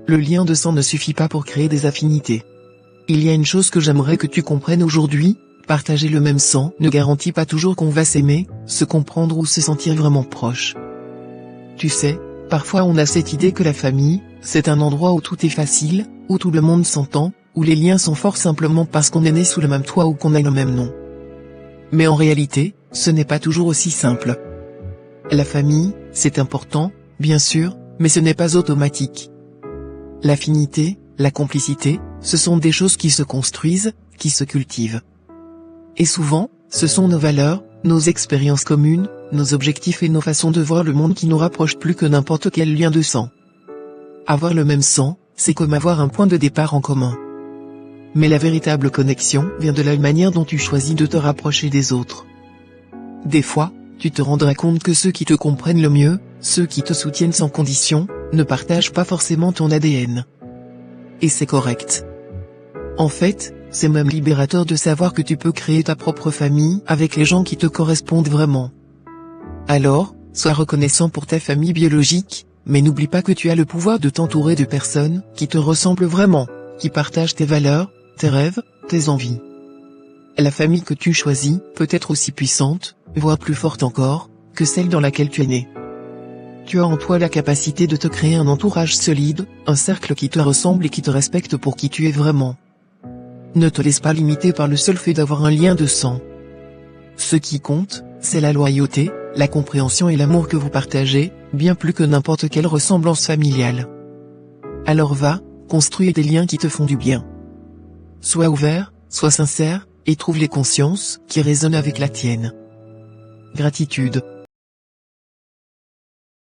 Le lien de sang ne suffit pas pour créer des affinités. Il y a une chose que j'aimerais que tu comprennes aujourd'hui, partager le même sang ne garantit pas toujours qu'on va s'aimer, se comprendre ou se sentir vraiment proche. Tu sais, parfois on a cette idée que la famille, c'est un endroit où tout est facile, où tout le monde s'entend, où les liens sont forts simplement parce qu'on est né sous le même toit ou qu'on a le même nom. Mais en réalité, ce n'est pas toujours aussi simple. La famille, c'est important, bien sûr, mais ce n'est pas automatique. L'affinité, la complicité, ce sont des choses qui se construisent, qui se cultivent. Et souvent, ce sont nos valeurs, nos expériences communes, nos objectifs et nos façons de voir le monde qui nous rapprochent plus que n'importe quel lien de sang. Avoir le même sang, c'est comme avoir un point de départ en commun. Mais la véritable connexion vient de la manière dont tu choisis de te rapprocher des autres. Des fois, tu te rendras compte que ceux qui te comprennent le mieux, ceux qui te soutiennent sans condition, ne partagent pas forcément ton ADN. Et c'est correct. En fait, c'est même libérateur de savoir que tu peux créer ta propre famille avec les gens qui te correspondent vraiment. Alors, sois reconnaissant pour ta famille biologique, mais n'oublie pas que tu as le pouvoir de t'entourer de personnes qui te ressemblent vraiment, qui partagent tes valeurs, tes rêves, tes envies. La famille que tu choisis peut être aussi puissante, voire plus forte encore, que celle dans laquelle tu es né. Tu as en toi la capacité de te créer un entourage solide, un cercle qui te ressemble et qui te respecte pour qui tu es vraiment. Ne te laisse pas limiter par le seul fait d'avoir un lien de sang. Ce qui compte, c'est la loyauté, la compréhension et l'amour que vous partagez, bien plus que n'importe quelle ressemblance familiale. Alors va, construis des liens qui te font du bien. Sois ouvert, sois sincère, et trouve les consciences qui résonnent avec la tienne. Gratitude.